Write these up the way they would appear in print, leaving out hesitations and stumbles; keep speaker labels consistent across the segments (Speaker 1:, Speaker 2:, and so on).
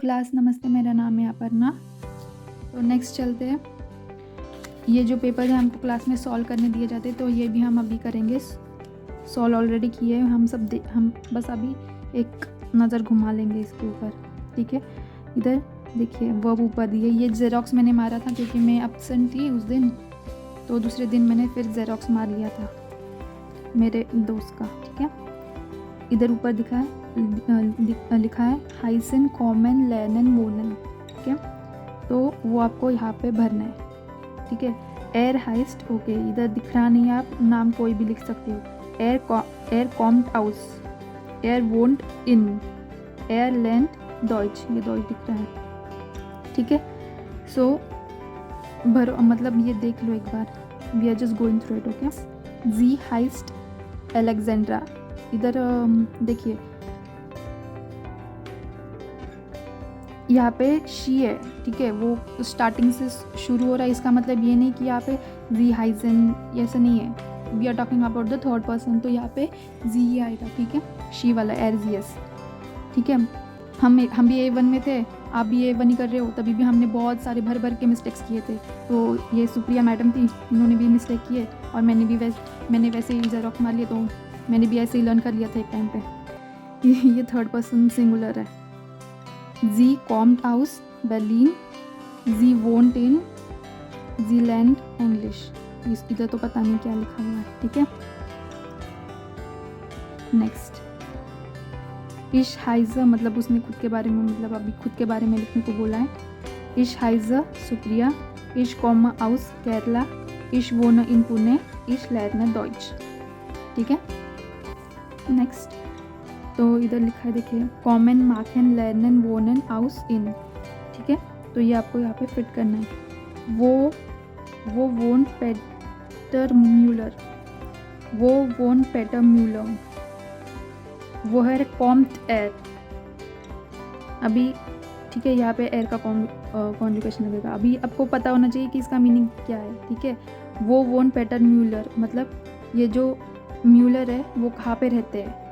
Speaker 1: Class, नमस्ते, मेरा नाम है अपर्णा। तो नेक्स्ट चलते हैं। ये जो पेपर है हमको क्लास में सॉल्व करने दिए जाते हैं, तो ये भी हम अभी करेंगे। सॉल्व ऑलरेडी किए हैं हम बस अभी एक नज़र घुमा लेंगे इसके ऊपर, ठीक है। इधर देखिए वर्ब ऊपर दिए। ये जेरोक्स मैंने मारा था क्योंकि मैं एब्सेंट थी उस दिन, तो दूसरे दिन मैंने फिर जेरोक्स मार लिया था मेरे दोस्त का, ठीक है। इधर ऊपर लिखा है हाइसन, कॉमन, लैनन, मोनन, ठीक है। तो वो आपको यहाँ पे भरना है, ठीक है। एयर हाइस्ट, ओके, इधर दिख रहा नहीं है, आप नाम कोई भी लिख सकते हो। एयर कॉम्ट हाउस, एयर वोंट इन, एयर लैंड डॉइच, ये डॉइच दिख रहा है, ठीक है। सो भरो, मतलब ये देख लो एक बार, we are just going through it, okay. जी हाइस्ट अलेक्जेंड्रा, इधर देखिए यहाँ पे शी है, ठीक है। वो स्टार्टिंग से शुरू हो रहा है, इसका मतलब ये नहीं कि यहाँ पे जी हाइजन, ऐसा नहीं है। We are talking about the third person, तो यहाँ पे जी ही आएगा, ठीक है। शी वाला एरजीएस, ठीक है। हम भी A1 में थे, आप भी A1 ही कर रहे हो, तभी भी हमने बहुत सारे भर के मिस्टेक्स किए थे। तो ये सुप्रिया मैडम थी, उन्होंने भी मिस्टेक किए और मैंने वैसे ही जेरोक्स मार लिए, तो मैंने भी ऐसे ही लर्न कर लिया था एक टाइम पे। ये थर्ड पर्सन सिंगुलर है। जी कॉम्ट हाउस बर्लिन, जी वोंट इन, जी लैंड इंग्लिश। इधर तो पता नहीं क्या लिखा हुआ है, ठीक है। नेक्स्ट, इश हाइज़र, मतलब उसने खुद के बारे में, मतलब अभी खुद के बारे में लिखने को बोला है। इश हाइज़र सुप्रिया, इश कॉम हाउस केरला, इश वोन इन पुणे, इश लर्न डॉइच, ठीक है। नेक्स्ट, तो इधर लिखा है देखिए कॉमन, मार्कन, लर्नन, वोनन, हाउस इन, ठीक है। तो ये आपको यहाँ पे फिट करना है। वो वोन पेटर म्यूलर, वो वोन पेटर म्यूलर, वो है कॉम्ट एयर, अभी ठीक है। यहाँ पे एयर का कॉन्जुगेशन लगेगा। अभी आपको पता होना चाहिए कि इसका मीनिंग क्या है, ठीक है। वो वोन पेटर म्यूलर, मतलब ये जो म्यूलर है वो कहाँ पे रहते हैं,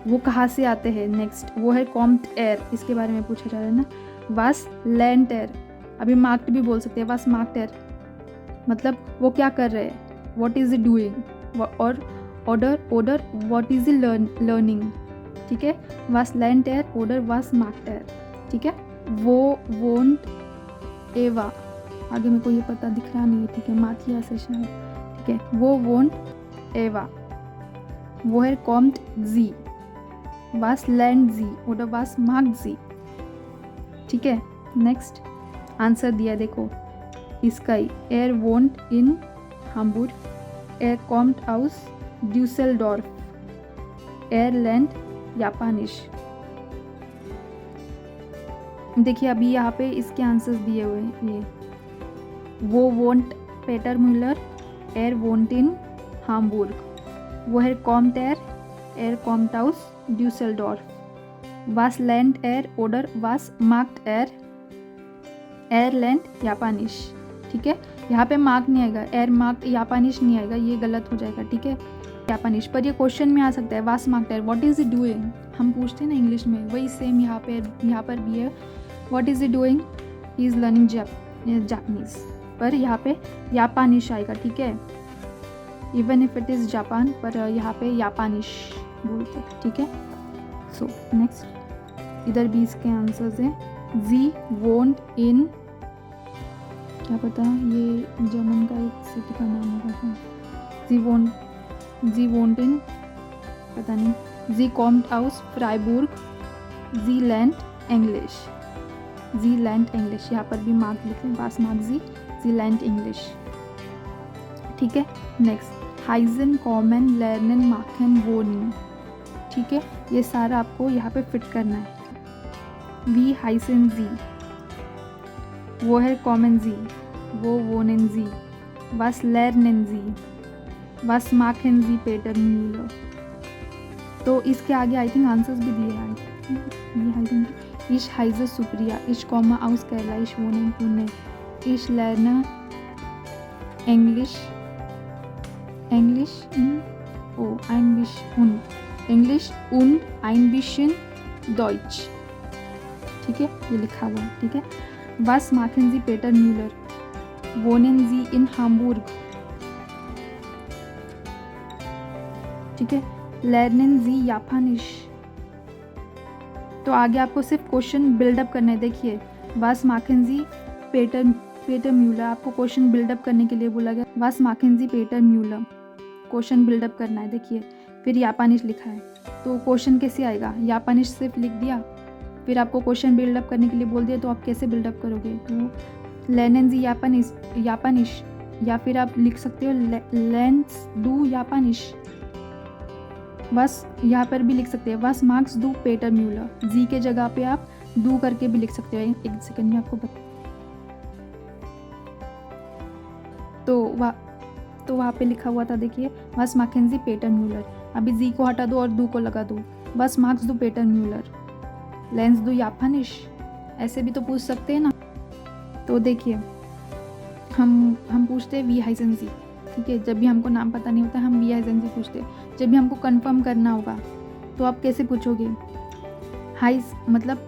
Speaker 1: वो कहाँ से आते हैं। नेक्स्ट, वो है कॉम्ट एयर, इसके बारे में पूछा जा रहा है ना। वास लैंड एयर, अभी मार्क्ड भी बोल सकते हैं। वास मार्क्ड एयर मतलब वो क्या कर रहे हैं, व्हाट इज इट डूइंग, और ऑर्डर व्हाट इज लर्निंग, ठीक है। वास लैंड एयर, ऑर्डर वास मार्क्ड एयर, ठीक है। वो वोंट एवा, आगे मेरे को ये पता दिख रहा नहीं है, ठीक है, माथिया से शायद, ठीक है। वो वोंट एवा, वो है कॉम्ट जी, वास लैंड जी, ऑर्डर वास मार्क्ड जी, ठीक है। नेक्स्ट, आंसर दिया देखो इसका ही, एयर वोंट इन हाम्बुर्ग, एयर कॉम्ट हाउस ड्यूसेलडॉर्फ, एयर लैंड जापानिश। देखिए अभी यहाँ पे इसके आंसर्स दिए हुए हैं। ये वो वोंट पेटर म्यूलर, एयर वोंट इन हाम्बुर्ग, वो है कॉम्ट एयर कॉम्ट हाउस ड्यूसेलडॉर्फ, वास लैंड एयर, ऑर्डर वास मार्क्ड एयर लैंड जापानिश, ठीक है। यहाँ पे मार्क नहीं आएगा, एयर मार्क्ड जापानिश नहीं आएगा, ये गलत हो जाएगा, ठीक है। जापानिश पर ये क्वेश्चन में आ सकता है, वास मार्क्ड air, what is it doing, हम पूछते हैं ना इंग्लिश में, वही सेम यहाँ पर भी है। What is it doing, he is learning Japanese, पर यहाँ पे जापानिश आएगा, ठीक है। Even if it is Japan, पर यहाँ पे जापानिश बोलते, ठीक है। सो नेक्स्ट, इधर भी इसके आंसर्स हैं। जी वोंट इन, क्या पता ये जर्मन का एक सिटी का नाम होगा। जी वोंट इन, पता नहीं। जी कॉम्ट हाउस फ्राइबुर्ग, जी लैंड इंग्लिश, जी लैंड इंग्लिश, यहाँ पर भी मार्क लिखें, पास मार्क जी लैंड इंग्लिश, ठीक है। नेक्स्ट, हाइजन, कॉमन, लर्नन, मार्कन, वोनिंग, ठीक है। ये सारा आपको यहाँ पे फिट करना है। वी हाइसन जी, वो है कॉमन जी, वो वोनन जी, वास लर्नन जी, वास मार्कन जी पेटर म्यूलर। तो इसके आगे आई थिंक आंसर्स भी दिए हैं। इश हाइजर सुप्रिया, इश कॉमा हाउस केरला, इश वोनन पुणे, इश learner English English und ein bisschen Deutsch, ठीक है, ये लिखा हुआ है, ठीक है। Was machen Sie Peter Müller? Wohnen Sie in Hamburg? ठीक है। Lernen Sie Japanisch? तो आगे आपको सिर्फ क्वेश्चन बिल्डअप करने, देखिए Was machen Sie Peter Müller, आपको क्वेश्चन बिल्डअप करने के लिए बोला गया। Was machen Sie Peter Müller, question build up करना है, देखिए। फिर जापानिश लिखा है, तो क्वेश्चन कैसे आएगा? जापानिश सिर्फ लिख दिया, फिर आपको क्वेश्चन बिल्डअप करने के लिए बोल दिया, तो आप कैसे बिल्डअप करोगे? तो lernen Sie जापानिश, या फिर आप लिख सकते हो lernst du जापानिश। बस यहाँ पर भी लिख सकते हैं Was magst du Peter Müller, जी के जगह पे आप डू करके भी लिख सकते हो। एक सेकंड में आपको बता, तो वहाँ पे लिखा हुआ था, देखिए Was machen Sie Peter Müller, अभी जी को हटा दो और दू को लगा दो। Was magst du Peter Müller, lernst du Japanisch, ऐसे भी तो पूछ सकते हैं ना। तो देखिए हम पूछते हैं Wie heißen Sie, ठीक है। जब भी हमको नाम पता नहीं होता हम Wie heißen Sie पूछते हैं। जब भी हमको कंफर्म करना होगा तो आप कैसे पूछोगे? हाइज मतलब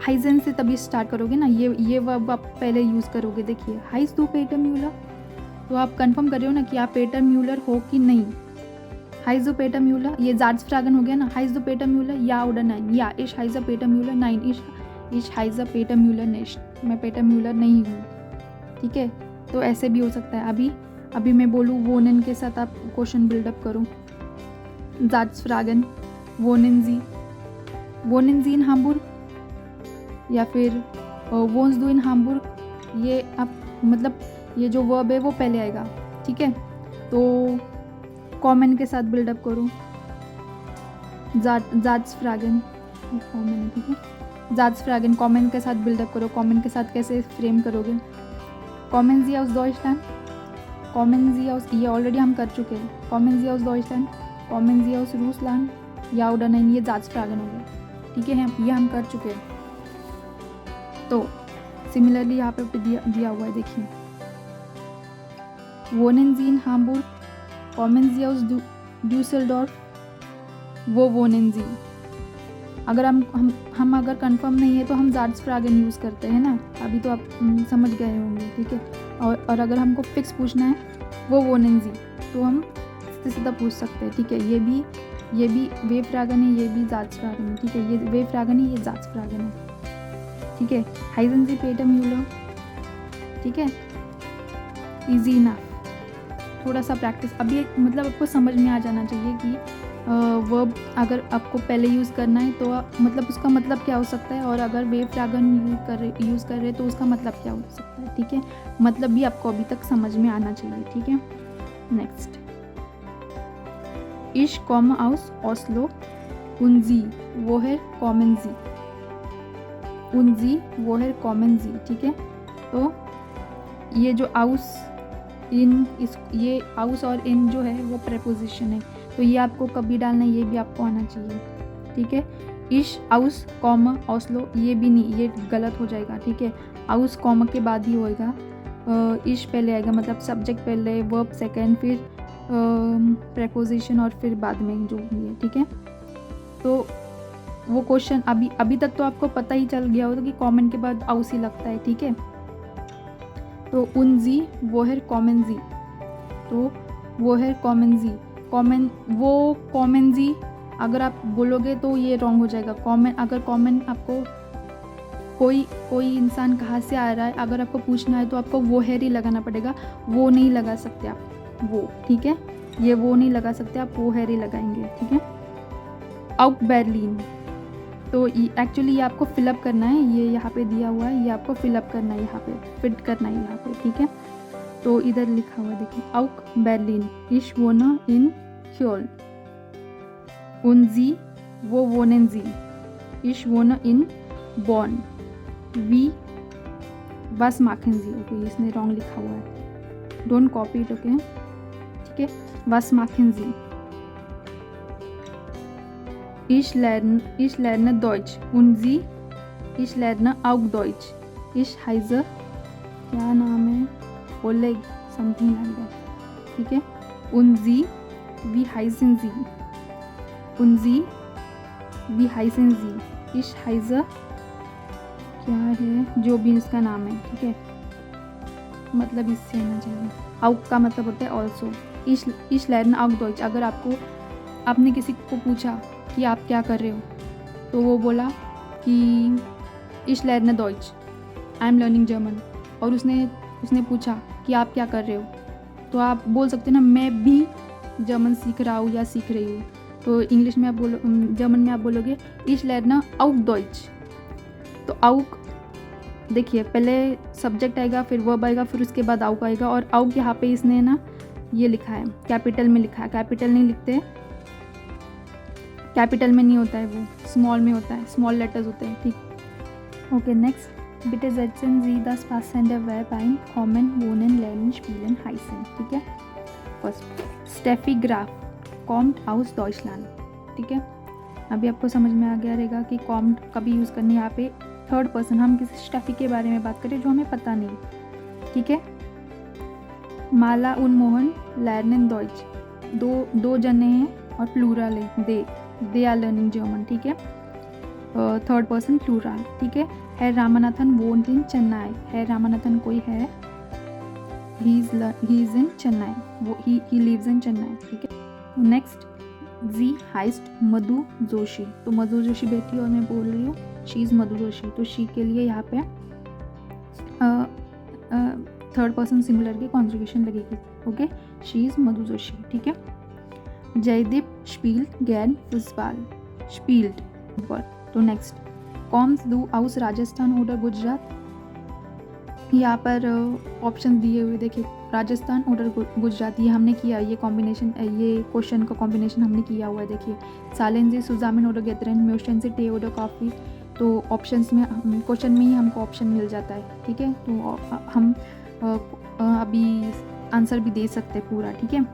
Speaker 1: हाइजन से तभी स्टार्ट करोगे ना, ये वर्ब आप पहले यूज़ करोगे। देखिए हाइज दू पेटर म्यूलर, तो आप कंफर्म कर रहे हो ना कि आप पेटर म्यूलर हो कि नहीं। हाइज दू पेटर म्यूलर, ये जार्ज फ्रागन हो गया ना। हाइज दू पेटर म्यूलर या oder nein, या इश हाइज अ पेटर म्यूलर नाइन, इश हाइज अ पेटर म्यूलर नेस्ट, मैं पेटर म्यूलर नहीं हूँ, ठीक है। तो ऐसे भी हो सकता है। अभी मैं बोलूँ वोनेन के साथ आप क्वेश्चन बिल्डअप करो। जार्ज फ्रागन, वोनेन जी इन हाम्बुर्ग, या फिर वोन्स डू इन हाम्बुर्ग। ये आप मतलब ये जो वर्ब है वो पहले आएगा, ठीक है। तो कॉमन के साथ बिल्डअप करो। जार्ज फ्रागन कॉमन है, ठीक है। जार्ज फ्रागन कॉमन के साथ बिल्डअप करो। कॉमन के साथ कैसे फ्रेम करोगे? कॉमन जी आउस डॉइचलैंड, कॉमन जी आउस, ये ऑलरेडी हम कर चुके हैं। कॉमन जी आउस डॉइचलैंड, कॉमन जी आउस रूसलैंड, या oder nein, ये जार्ज फ्रागन हो गया, ठीक है। ये हम कर चुके हैं। तो सिमिलरली यहाँ पे दिया हुआ है, देखिए wohnen Sie in Hamburg, kommen Sie aus Düsseldorf, वो wohnen Sie। अगर हम अगर कंफर्म नहीं है तो हम जार्ज फ्रागन यूज़ करते हैं ना, अभी तो आप समझ गए होंगे, ठीक है। और अगर हमको फिक्स पूछना है वो wohnen Sie, तो हम सीधा पूछ सकते हैं, ठीक है। ये भी वे फ्रागन है, ये भी जार्ज फ्रागन है, ठीक है। ये वे फ्रागन है, ये जार्ज फ्रागन है, ठीक है। हाइजन जी पेटर म्यूलर, ठीक है। इजी इनफ, थोड़ा सा प्रैक्टिस अभी मतलब आपको समझ में आ जाना चाहिए कि वर्ब अगर आपको पहले यूज़ करना है तो मतलब उसका मतलब क्या हो सकता है, और अगर वे फ्रागन यूज़ कर रहे तो उसका मतलब क्या हो सकता है, ठीक है। मतलब भी आपको अभी तक समझ में आना चाहिए, ठीक है। Next, Ich komme aus Oslo und Sie, woher kommen Sie? Und Sie, woher kommen Sie, ठीक है। तो ये जो aus ये aus और in जो है वो प्रेपोजिशन है, तो ये आपको कभी डालना है, ये भी आपको आना चाहिए, ठीक है। Ich aus कॉमा Oslo, ये भी नहीं, ये गलत हो जाएगा, ठीक है। aus कॉमा के बाद ही होएगा, इश पहले आएगा, मतलब सब्जेक्ट पहले, वर्ब सेकेंड, फिर प्रेपोजिशन और फिर बाद में जो भी है, ठीक है। तो वो क्वेश्चन अभी तक तो आपको पता ही चल गया होगा कि कॉमन के बाद आउस ही लगता है, ठीक है। तो उन जी वोहर कॉमन जी, तो वोहर कॉमन जी, वो कॉमन जी अगर आप बोलोगे तो ये रॉन्ग हो जाएगा। अगर कॉमन आपको कोई इंसान कहाँ से आ रहा है अगर आपको पूछना है तो आपको वोहर ही लगाना पड़ेगा, वो नहीं लगा सकते आप, वो, ठीक है। ये वो नहीं लगा सकते आप, वो हैरी लगाएंगे, ठीक है। आउट बर्लिन, तो एक्चुअली ये आपको फिलअप करना है, ये यहाँ पे दिया हुआ है, ये आपको फिलअप करना है, यहाँ पे फिट करना है यहाँ पे, ठीक है। तो इधर लिखा हुआ देखिए, आउट बर्लिन, इश वोना इन क्योल, उन जी वो वोनेन जी, इश वोना इन बॉन, वी बस माखन जी, ओके इसने रॉन्ग लिखा हुआ है, डोंट कॉपी इट, ओके, ठीक है। Was machen Sie? Ich lerne Deutsch und Sie? Ich lerne auch Deutsch. Ich heiße, क्या नाम है, Oleg, something like that, ठीक है। Und Sie, wie heißen Sie? Und Sie, wie heißen Sie? Ich heiße क्या है जो भी इसका नाम है, ठीक है, मतलब इससे आना चाहिए। आउक का मतलब होता है ऑल्सो। इश लर्न आउक डॉइच, अगर आपने किसी को पूछा कि आप क्या कर रहे हो, तो वो बोला कि इश learn Deutsche, I am learning German, और उसने पूछा कि आप क्या कर रहे हो, तो आप बोल सकते हो ना मैं भी जर्मन सीख रहा हूँ या सीख रही हूँ। तो इंग्लिश में आप जर्मन में आप बोलोगे इश लर्न आउक डॉइच। तो आउक देखिए, पहले सब्जेक्ट आएगा, फिर वर्ब आएगा, फिर उसके बाद आउक आएगा, और आउक यहाँ पे इसने ना ये लिखा है, कैपिटल में लिखा है। कैपिटल नहीं लिखते, कैपिटल में नहीं होता है, वो स्मॉल में होता है, स्मॉल लेटर्स होते हैं, ठीक। ओके, नेक्स्ट, बिटे setzen Sie das passende Verb ein, kommen, wohnen, lernen, spielen, heißen, ठीक है। फर्स्ट, स्टेफी ग्राफ कॉम्ड आउस डॉइचलैंड, ठीक है। अभी आपको समझ में आ गया रहेगा कि कॉम्ड कभी यूज़ करनी है। यहाँ पे थर्ड पर्सन, हम किसी स्टेफी के बारे में बात करें जो हमें पता नहीं, ठीक है। माला उन मोहन लर्नन डॉइच, दो जने हैं और प्लूरल है, दे आर लर्निंग जर्मन, ठीक है। थर्ड पर्सन प्लूरल, ठीक है। है रामानाथन वोन्ट इन चेन्नई, है रामानाथन कोई है, ही इज इन चेन्नई, वो ही लिव्स इन चेन्नई, ठीक है। नेक्स्ट, जी हाइस्ट मधु जोशी, तो मधु जोशी बेटी और मैं बोल रही हूँ शी इज़ मधु जोशी, तो शी के लिए यहाँ पे थर्ड पर्सन सिंगुलर की कॉन्जुगेशन लगेगी, okay, she is Madhu Joshi, ठीक है। जयदीप स्पील्ड गैन फुटबॉल, स्पील्ड फुटबॉल। तो नेक्स्ट, कॉम्स डू आउस राजस्थान और गुजरात, यहाँ पर ऑप्शन दिए हुए देखिए, राजस्थान और गुजरात, ये हमने किया, ये कॉम्बिनेशन, ये क्वेश्चन का कॉम्बिनेशन हमने किया हुआ है, देखिए। सालेंजी सुजामिन और गेतरन म्यूशन से टे और कॉफ़ी, तो ऑप्शंस में, क्वेश्चन में ही हमको ऑप्शन मिल जाता है, ठीक है। तो हम अभी आंसर भी दे सकते हैं पूरा, ठीक है।